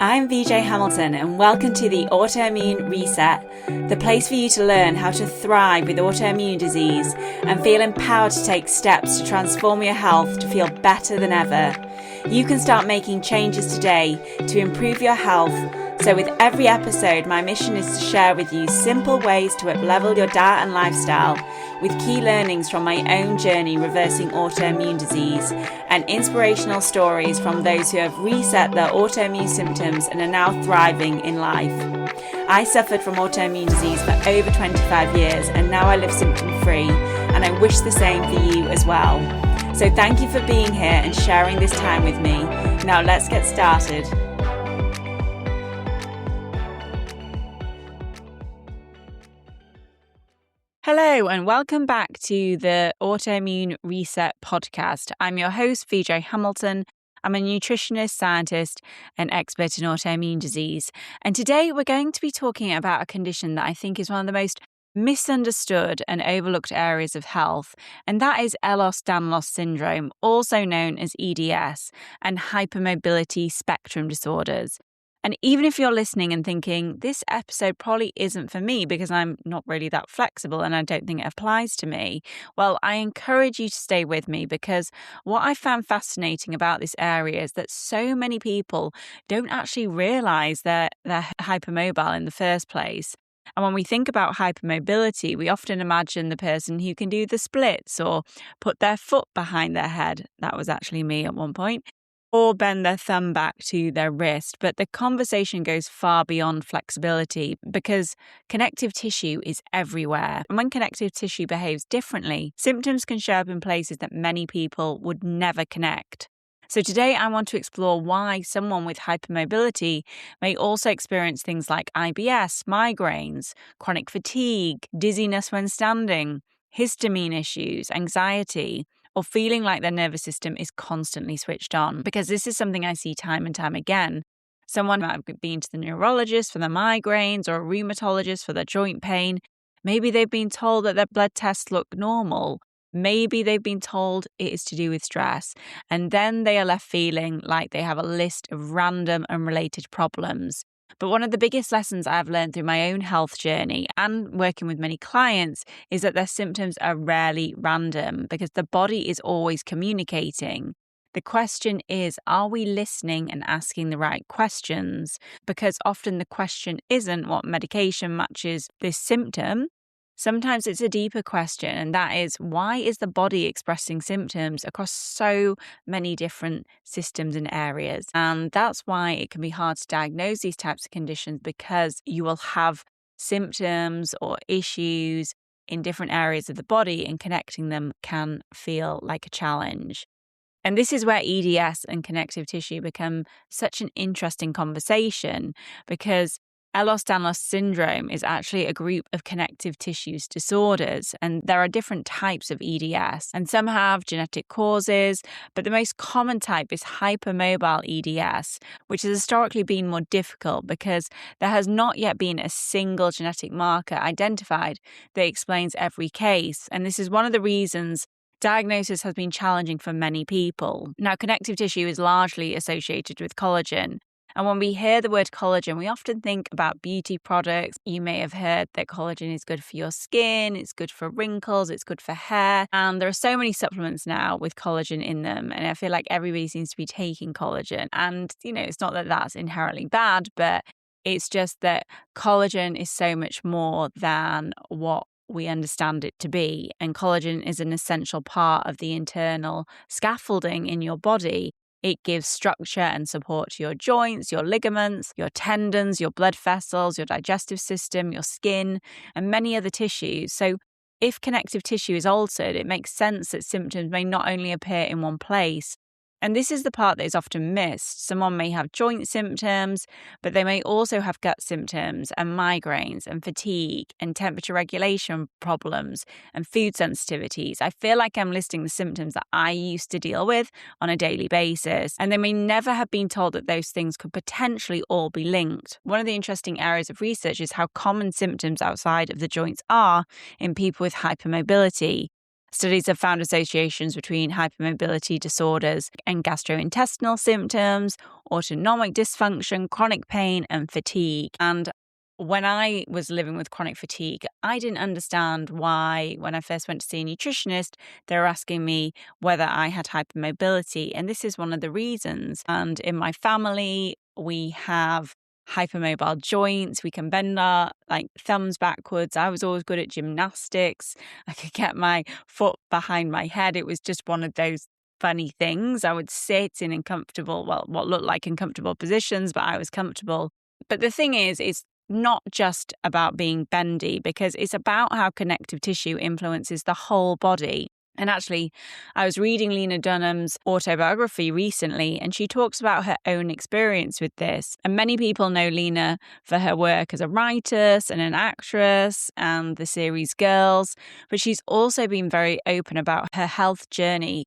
I'm VJ Hamilton and welcome to the Autoimmune Reset, the place for you to learn how to thrive with autoimmune disease and feel empowered to take steps to transform your health to feel better than ever. You can start making changes today to improve your health. So with every episode, my mission is to share with you simple ways to up-level your diet and lifestyle with key learnings from my own journey reversing autoimmune disease and inspirational stories from those who have reset their autoimmune symptoms and are now thriving in life. I suffered from autoimmune disease for over 25 years and now I live symptom-free, and I wish the same for you as well. So thank you for being here and sharing this time with me. Now let's get started. Hello and welcome back to the Autoimmune Reset podcast. I'm your host, VJ Hamilton. I'm a nutritionist, scientist, and expert in autoimmune disease. And today we're going to be talking about a condition that I think is one of the most misunderstood and overlooked areas of health, and that is Ehlers-Danlos Syndrome, also known as EDS, and Hypermobility Spectrum Disorders. And even if you're listening and thinking, this episode probably isn't for me because I'm not really that flexible and I don't think it applies to me, well, I encourage you to stay with me because what I found fascinating about this area is that so many people don't actually realize they're hypermobile in the first place. And when we think about hypermobility, we often imagine the person who can do the splits or put their foot behind their head. That was actually me at one point. Or bend their thumb back to their wrist. But the conversation goes far beyond flexibility because connective tissue is everywhere. And when connective tissue behaves differently, symptoms can show up in places that many people would never connect. So today I want to explore why someone with hypermobility may also experience things like IBS, migraines, chronic fatigue, dizziness when standing, histamine issues, anxiety, or feeling like their nervous system is constantly switched on, because this is something I see time and time again. Someone might have been to the neurologist for their migraines or a rheumatologist for their joint pain. Maybe they've been told that their blood tests look normal. Maybe they've been told it is to do with stress. And then they are left feeling like they have a list of random unrelated problems. But one of the biggest lessons I've learned through my own health journey and working with many clients is that their symptoms are rarely random because the body is always communicating. The question is, are we listening and asking the right questions? Because often the question isn't what medication matches this symptom. Sometimes it's a deeper question, and that is, why is the body expressing symptoms across so many different systems and areas? And that's why it can be hard to diagnose these types of conditions, because you will have symptoms or issues in different areas of the body, and connecting them can feel like a challenge. And this is where EDS and connective tissue become such an interesting conversation, because Ehlers-Danlos Syndrome is actually a group of connective tissues disorders, and there are different types of EDS, and some have genetic causes, but the most common type is hypermobile EDS, which has historically been more difficult because there has not yet been a single genetic marker identified that explains every case, and this is one of the reasons diagnosis has been challenging for many people. Now, connective tissue is largely associated with collagen. And when we hear the word collagen, we often think about beauty products. You may have heard that collagen is good for your skin, it's good for wrinkles, it's good for hair. And there are so many supplements now with collagen in them. And I feel like everybody seems to be taking collagen. And, it's not that that's inherently bad, but it's just that collagen is so much more than what we understand it to be. And collagen is an essential part of the internal scaffolding in your body. It gives structure and support to your joints, your ligaments, your tendons, your blood vessels, your digestive system, your skin, and many other tissues. So if connective tissue is altered, it makes sense that symptoms may not only appear in one place. And this is the part that is often missed. Someone may have joint symptoms, but they may also have gut symptoms and migraines and fatigue and temperature regulation problems and food sensitivities. I feel like I'm listing the symptoms that I used to deal with on a daily basis, and they may never have been told that those things could potentially all be linked. One of the interesting areas of research is how common symptoms outside of the joints are in people with hypermobility. Studies have found associations between hypermobility disorders and gastrointestinal symptoms, autonomic dysfunction, chronic pain, and fatigue. And when I was living with chronic fatigue, I didn't understand why, when I first went to see a nutritionist, they were asking me whether I had hypermobility. And this is one of the reasons. And in my family, we have hypermobile joints. We can bend our thumbs backwards. I was always good at gymnastics. I could get my foot behind my head. It was just one of those funny things. I would sit in uncomfortable, what looked like uncomfortable positions, but I was comfortable. But the thing is, it's not just about being bendy, because it's about how connective tissue influences the whole body. And actually, I was reading Lena Dunham's autobiography recently, and she talks about her own experience with this. And many people know Lena for her work as a writer and an actress and the series Girls, but she's also been very open about her health journey,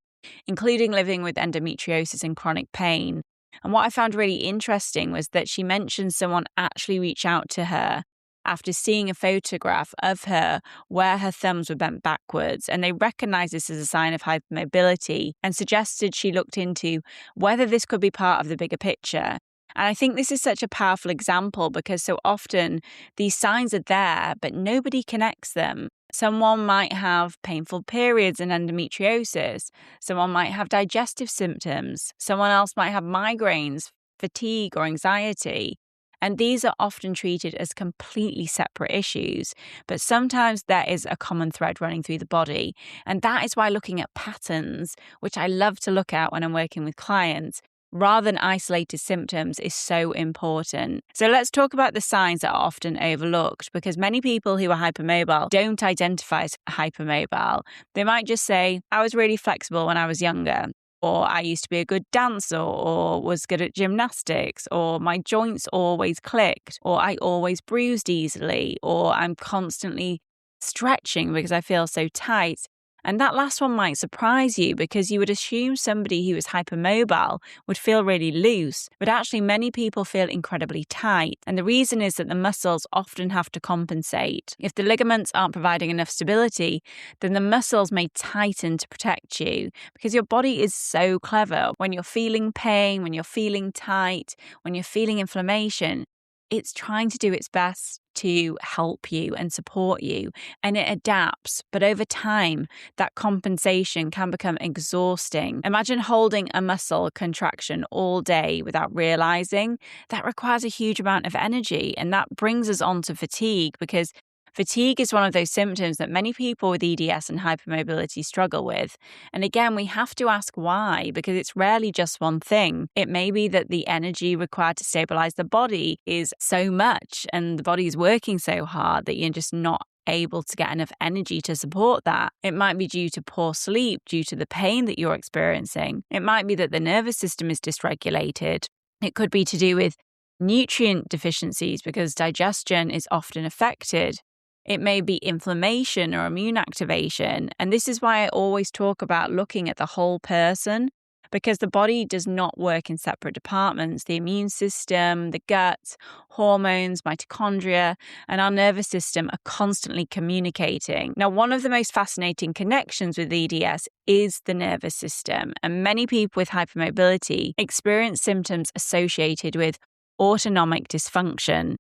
including living with endometriosis and chronic pain. And what I found really interesting was that she mentioned someone actually reached out to her after seeing a photograph of her where her thumbs were bent backwards, and they recognized this as a sign of hypermobility and suggested she looked into whether this could be part of the bigger picture. And I think this is such a powerful example, because so often these signs are there, but nobody connects them. Someone might have painful periods and endometriosis. Someone might have digestive symptoms. Someone else might have migraines, fatigue, or anxiety. And these are often treated as completely separate issues. But sometimes there is a common thread running through the body. And that is why looking at patterns, which I love to look at when I'm working with clients, rather than isolated symptoms, is so important. So let's talk about the signs that are often overlooked, because many people who are hypermobile don't identify as hypermobile. They might just say, I was really flexible when I was younger, or I used to be a good dancer, or was good at gymnastics, or my joints always clicked, or I always bruised easily, or I'm constantly stretching because I feel so tight. And that last one might surprise you, because you would assume somebody who is hypermobile would feel really loose, but actually many people feel incredibly tight. And the reason is that the muscles often have to compensate. If the ligaments aren't providing enough stability, then the muscles may tighten to protect you, because your body is so clever. When you're feeling pain, when you're feeling tight, when you're feeling inflammation, it's trying to do its best to help you and support you, and it adapts. But over time, that compensation can become exhausting. Imagine holding a muscle contraction all day without realizing. That requires a huge amount of energy, and that brings us on to fatigue, because fatigue is one of those symptoms that many people with EDS and hypermobility struggle with. And again, we have to ask why, because it's rarely just one thing. It may be that the energy required to stabilize the body is so much, and the body is working so hard that you're just not able to get enough energy to support that. It might be due to poor sleep, due to the pain that you're experiencing. It might be that the nervous system is dysregulated. It could be to do with nutrient deficiencies, because digestion is often affected. It may be inflammation or immune activation. And this is why I always talk about looking at the whole person, because the body does not work in separate departments. The immune system, the gut, hormones, mitochondria, and our nervous system are constantly communicating. Now, one of the most fascinating connections with EDS is the nervous system. And many people with hypermobility experience symptoms associated with autonomic dysfunction.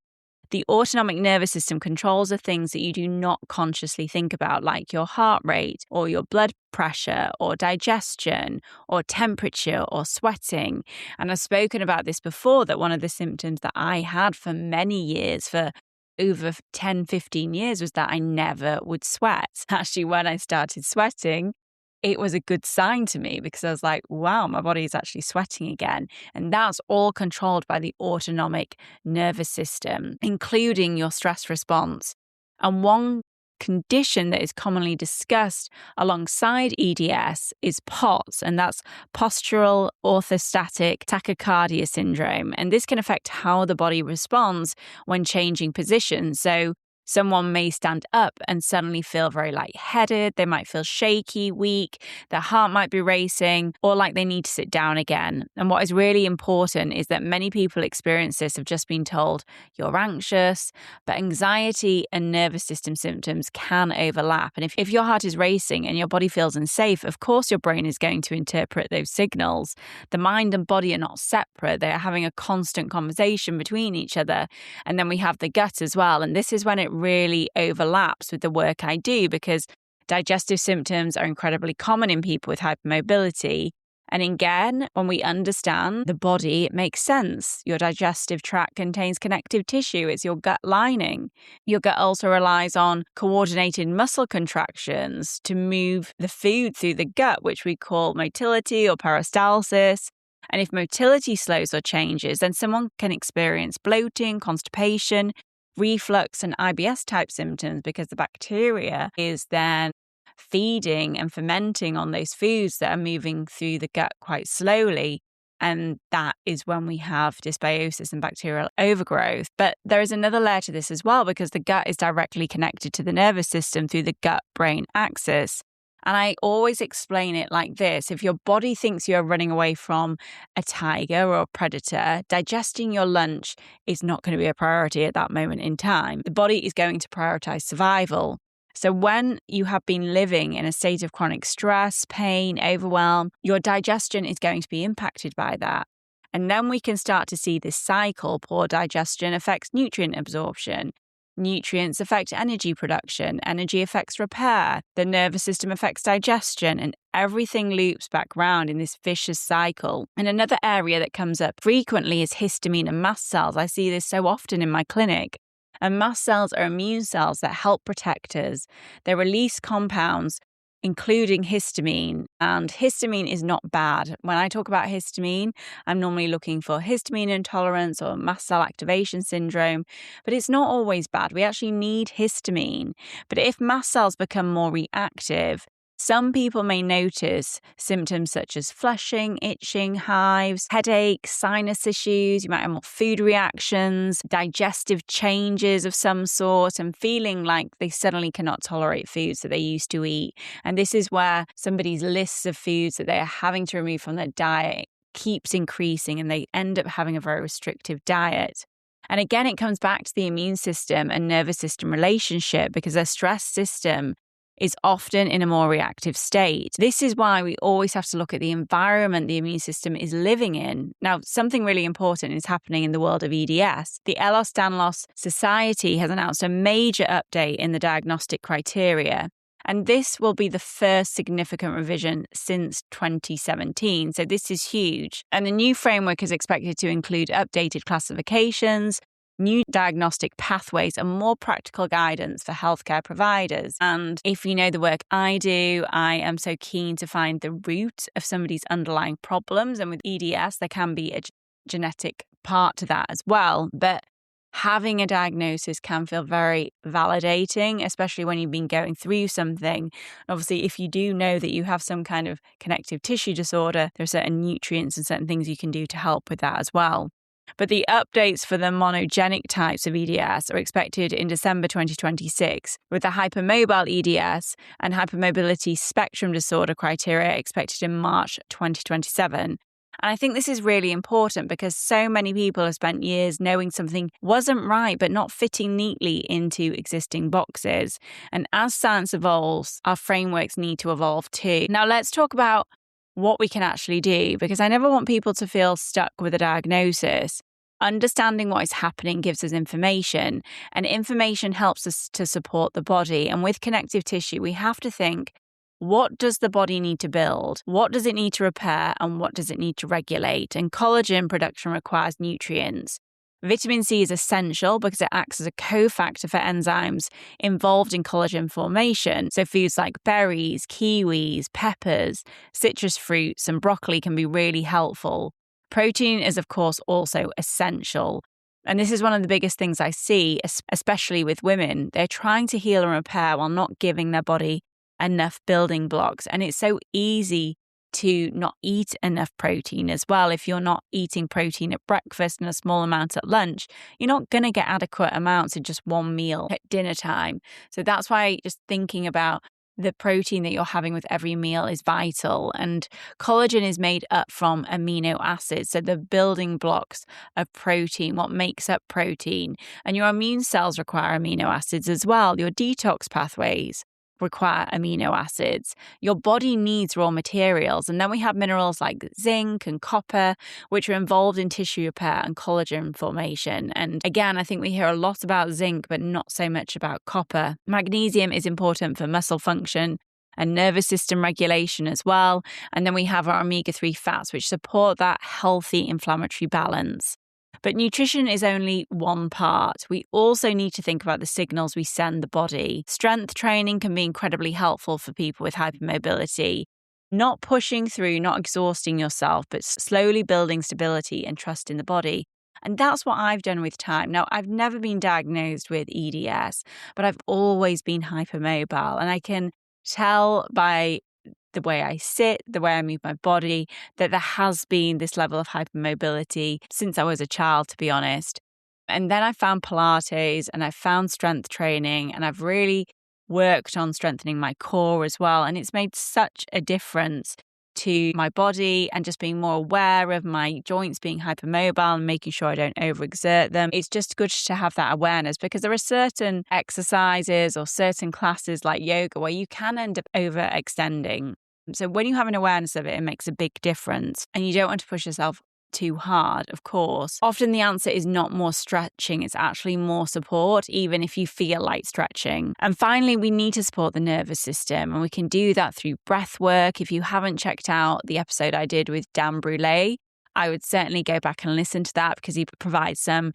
The autonomic nervous system controls the things that you do not consciously think about, like your heart rate, or your blood pressure, or digestion, or temperature, or sweating. And I've spoken about this before, that one of the symptoms that I had for many years, for over 10, 15 years, was that I never would sweat. Actually, when I started sweating, it was a good sign to me, because I was like, wow, my body is actually sweating again. And that's all controlled by the autonomic nervous system, including your stress response. And one condition that is commonly discussed alongside EDS is POTS, and that's postural orthostatic tachycardia syndrome. And this can affect how the body responds when changing positions. So Someone may stand up and suddenly feel very lightheaded. They might feel shaky, weak, their heart might be racing, or like they need to sit down again. And what is really important is that many people experience this have just been told you're anxious, but anxiety and nervous system symptoms can overlap. And if your heart is racing and your body feels unsafe, of course your brain is going to interpret those signals. The mind and body are not separate. They are having a constant conversation between each other. And then we have the gut as well. And this is when it really overlaps with the work I do, because digestive symptoms are incredibly common in people with hypermobility. And again, when we understand the body, it makes sense. Your digestive tract contains connective tissue. It's your gut lining. Your gut also relies on coordinated muscle contractions to move the food through the gut, which we call motility or peristalsis. And if motility slows or changes, then someone can experience bloating, constipation, reflux, and IBS type symptoms, because the bacteria is then feeding and fermenting on those foods that are moving through the gut quite slowly. And that is when we have dysbiosis and bacterial overgrowth. But there is another layer to this as well, because the gut is directly connected to the nervous system through the gut-brain axis. And I always explain it like this. If your body thinks you're running away from a tiger or a predator, digesting your lunch is not going to be a priority at that moment in time. The body is going to prioritize survival. So when you have been living in a state of chronic stress, pain, overwhelm, your digestion is going to be impacted by that. And then we can start to see this cycle. Poor digestion affects nutrient absorption. Nutrients affect energy production. Energy affects repair. The nervous system affects digestion, and everything loops back round in this vicious cycle. And another area that comes up frequently is histamine and mast cells. I see this so often in my clinic. And mast cells are immune cells that help protect us. They release compounds, including histamine. And histamine is not bad. When I talk about histamine, I'm normally looking for histamine intolerance or mast cell activation syndrome, but it's not always bad. We actually need histamine. But if mast cells become more reactive, some people may notice symptoms such as flushing, itching, hives, headaches, sinus issues. You might have more food reactions, digestive changes of some sort, and feeling like they suddenly cannot tolerate foods that they used to eat. And this is where somebody's lists of foods that they are having to remove from their diet keeps increasing, and they end up having a very restrictive diet. And again, it comes back to the immune system and nervous system relationship, because their stress system is often in a more reactive state. This is why we always have to look at the environment the immune system is living in. Now, something really important is happening in the world of EDS. The Ehlers-Danlos Society has announced a major update in the diagnostic criteria. And this will be the first significant revision since 2017. So this is huge. And the new framework is expected to include updated classifications, new diagnostic pathways, and more practical guidance for healthcare providers. And if you know the work I do, I am so keen to find the root of somebody's underlying problems. And with EDS, there can be a genetic part to that as well. But having a diagnosis can feel very validating, especially when you've been going through something. Obviously, if you do know that you have some kind of connective tissue disorder, there are certain nutrients and certain things you can do to help with that as well. But the updates for the monogenic types of EDS are expected in December 2026, with the hypermobile EDS and hypermobility spectrum disorder criteria expected in March 2027. And I think this is really important because so many people have spent years knowing something wasn't right but not fitting neatly into existing boxes. And as science evolves, our frameworks need to evolve too. Now let's talk about what we can actually do, because I never want people to feel stuck with a diagnosis. Understanding what is happening gives us information, and information helps us to support the body. And with connective tissue, we have to think, what does the body need to build? What does it need to repair? And what does it need to regulate? And collagen production requires nutrients. Vitamin C is essential because it acts as a cofactor for enzymes involved in collagen formation. So foods like berries, kiwis, peppers, citrus fruits, and broccoli can be really helpful. Protein is, of course, also essential. And this is one of the biggest things I see, especially with women. They're trying to heal and repair while not giving their body enough building blocks. And it's so easy to not eat enough protein as well. If you're not eating protein at breakfast and a small amount at lunch, you're not going to get adequate amounts in just one meal at dinner time. So that's why just thinking about the protein that you're having with every meal is vital. And collagen is made up from amino acids, so the building blocks of protein, what makes up protein. And your immune cells require amino acids as well. Your detox pathways require amino acids. Your body needs raw materials. And then we have minerals like zinc and copper, which are involved in tissue repair and collagen formation. And again, I think we hear a lot about zinc, but not so much about copper. Magnesium is important for muscle function and nervous system regulation as well. And then we have our omega-3 fats, which support that healthy inflammatory balance. But nutrition is only one part. We also need to think about the signals we send the body. Strength training can be incredibly helpful for people with hypermobility. Not pushing through, not exhausting yourself, but slowly building stability and trust in the body. And that's what I've done with time. Now, I've never been diagnosed with EDS, but I've always been hypermobile. And I can tell by the way I sit, the way I move my body, that there has been this level of hypermobility since I was a child, to be honest. And then I found Pilates and I found strength training, and I've really worked on strengthening my core as well. And it's made such a difference to my body and just being more aware of my joints being hypermobile and making sure I don't overexert them. It's just good to have that awareness, because there are certain exercises or certain classes like yoga where you can end up overextending. So when you have an awareness of it, it makes a big difference. And you don't want to push yourself too hard, of course. Often the answer is not more stretching, it's actually more support, even if you feel like stretching. And finally, we need to support the nervous system, and we can do that through breath work. If you haven't checked out the episode I did with Dan Brulé, I would certainly go back and listen to that, because he provides some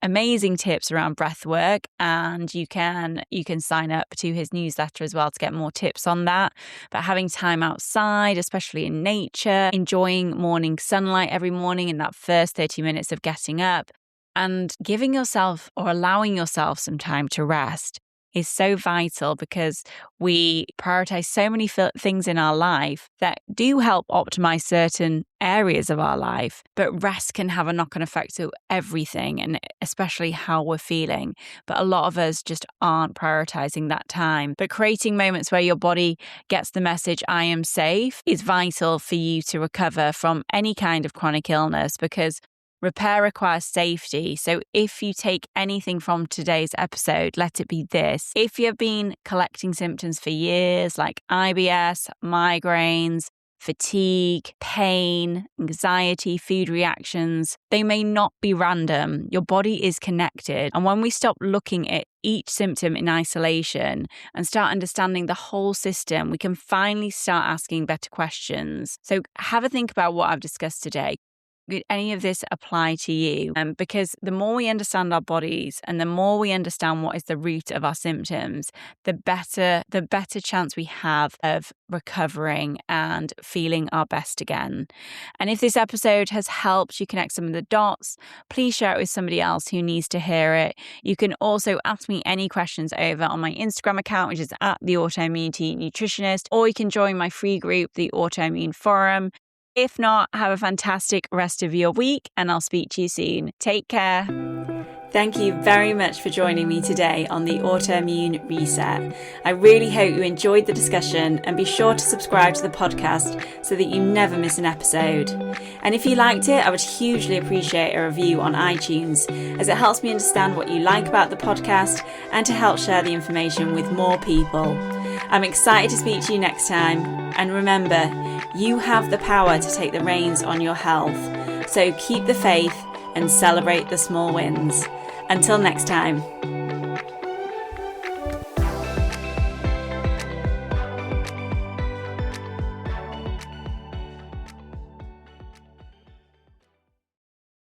amazing tips around breath work, and you can sign up to his newsletter as well to get more tips on that. But having time outside, especially in nature, enjoying morning sunlight every morning in that first 30 minutes of getting up, and giving yourself or allowing yourself some time to rest is so vital, because we prioritize so many things in our life that do help optimize certain areas of our life. But rest can have a knock-on effect to everything, and especially how we're feeling. But a lot of us just aren't prioritizing that time. But creating moments where your body gets the message, I am safe, is vital for you to recover from any kind of chronic illness, because repair requires safety. So if you take anything from today's episode, let it be this. If you've been collecting symptoms for years like IBS, migraines, fatigue, pain, anxiety, food reactions, they may not be random. Your body is connected. And when we stop looking at each symptom in isolation and start understanding the whole system, we can finally start asking better questions. So have a think about what I've discussed today. Could any of this apply to you? Because the more we understand our bodies and the more we understand what is the root of our symptoms, the better chance we have of recovering and feeling our best again. And if this episode has helped you connect some of the dots, please share it with somebody else who needs to hear it. You can also ask me any questions over on my Instagram account, which is @theautoimmunity nutritionist, or you can join my free group, the Autoimmune Forum. If not, have a fantastic rest of your week, and I'll speak to you soon. Take care. Thank you very much for joining me today on the Autoimmune Reset. I really hope you enjoyed the discussion, and be sure to subscribe to the podcast so that you never miss an episode. And if you liked it, I would hugely appreciate a review on iTunes, as it helps me understand what you like about the podcast and to help share the information with more people. I'm excited to speak to you next time. And remember, you have the power to take the reins on your health. So keep the faith and celebrate the small wins. Until next time.